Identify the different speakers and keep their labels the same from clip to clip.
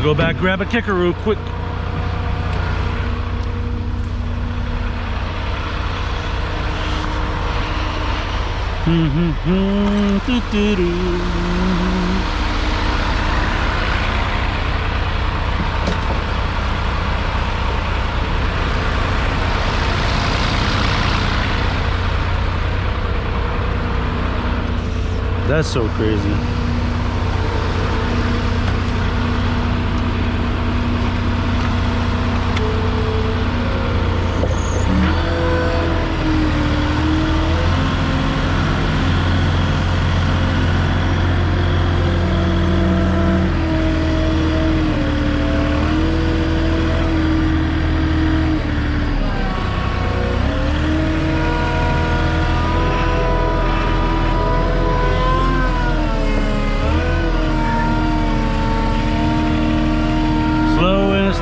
Speaker 1: go back, grab a kicker real quick. That's so crazy.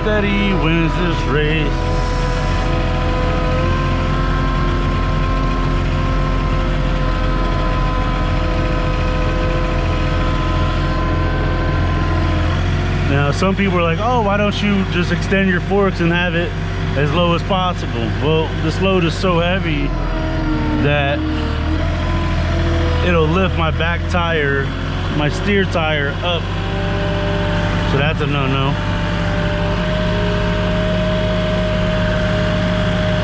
Speaker 1: Steady wins this race. Now some people are like, oh, why don't you just extend your forks and have it as low as possible? Well, this load is so heavy that it'll lift my back tire, my steer tire up. So that's a no-no.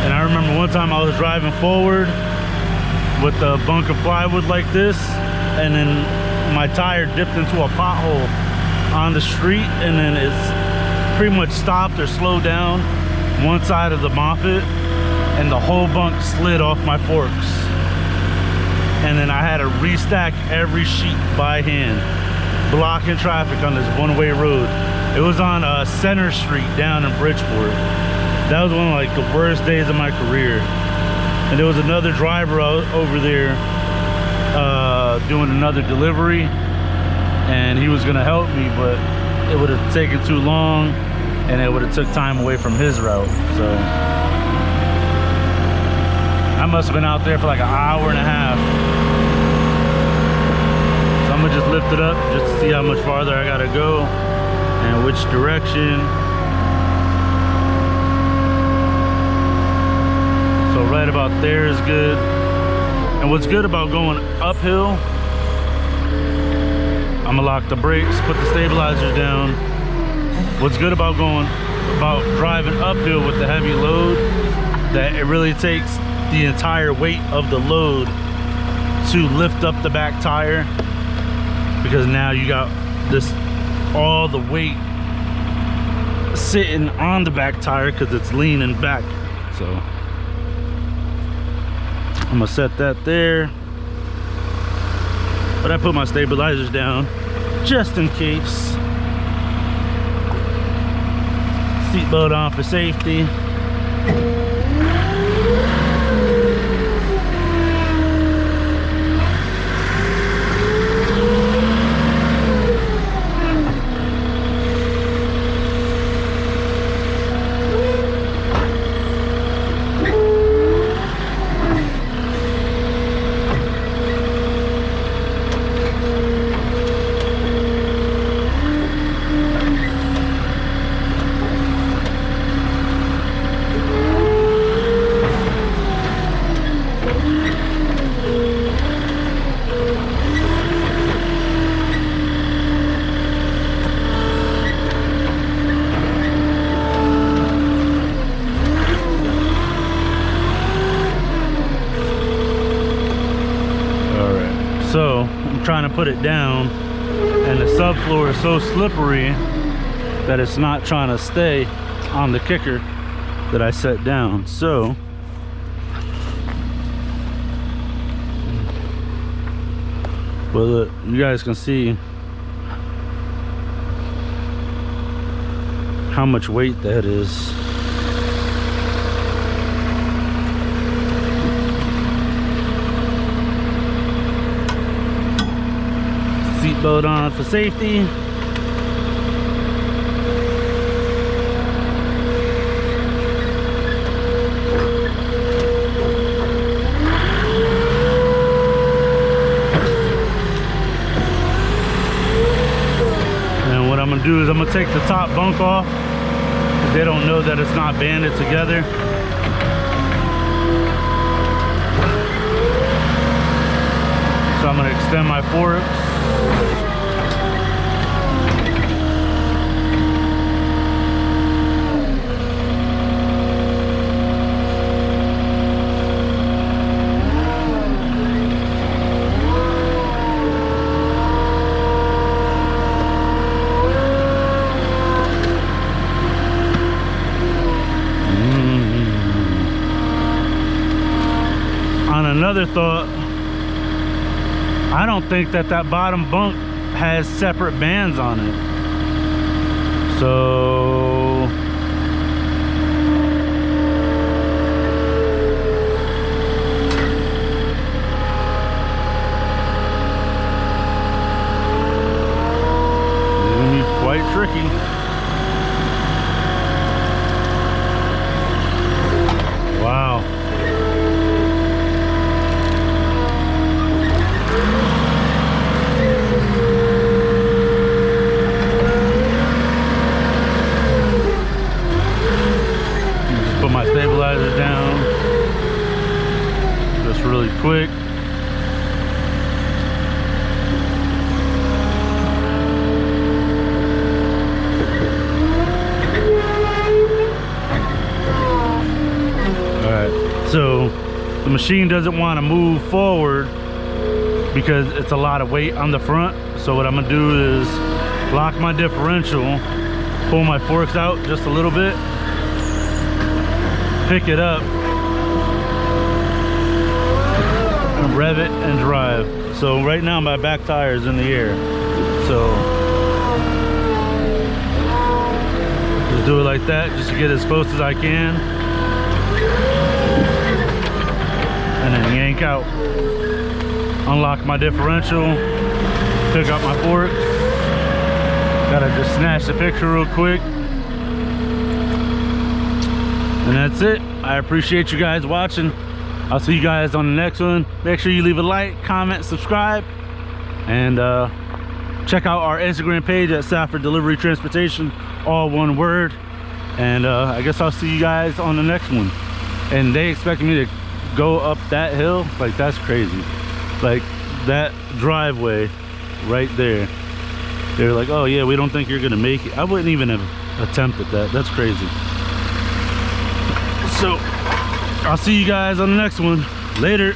Speaker 1: And I remember one time I was driving forward with a bunk of plywood like this, and then my tire dipped into a pothole on the street, and then it's pretty much stopped or slowed down one side of the Moffett, and the whole bunk slid off my forks. And then I had to restack every sheet by hand, blocking traffic on this one-way road. It was on Center Street down in Bridgeport. That was one of like the worst days of my career. And there was another driver over there doing another delivery, and he was gonna help me, but it would have taken too long and it would have took time away from his route. So I must have been out there for like an hour and a half. So I'm gonna just lift it up just to see how much farther I gotta go and which direction. So right about there is good. And what's good about going uphill, I'm gonna lock the brakes, put the stabilizer down. What's good about driving uphill with the heavy load, that it really takes the entire weight of the load to lift up the back tire, because now you got this, all the weight sitting on the back tire because it's leaning back. So I'm gonna set that there, but I put my stabilizers down just in case. Seatbelt on for safety. So I'm trying to put it down, and the subfloor is so slippery that it's not trying to stay on the kicker that I set down. So but look, you guys can see how much weight that is. Seatbelt on for safety. And what I'm going gonna do is I'm gonna take the top bunk off, because they don't know that it's not banded together. So I'm gonna extend my forks. On another thought, I don't think that bottom bunk has separate bands on it. So it's gonna be quite tricky. Wow. Put my stabilizer down just really quick. Alright, so the machine doesn't want to move forward because it's a lot of weight on the front. So what I'm gonna do is lock my differential, pull my forks out just a little bit, pick it up, and rev it and drive. So right now my back tire is in the air. So just do it like that, just to get as close as I can. And then yank out. Unlock my differential, pick up my forks. Gotta just snatch the picture real quick. And that's it. I appreciate you guys watching. I'll see you guys on the next one. Make sure you leave a like, comment, subscribe, and check out our Instagram page at Safford Delivery Transportation, all one word. And I guess I'll see you guys on the next one. And they expected me to go up that hill. Like, that's crazy. Like, that driveway right there, they're like, oh yeah, we don't think you're gonna make it. I wouldn't even have attempted that. That's crazy. So I'll see you guys on the next one. Later.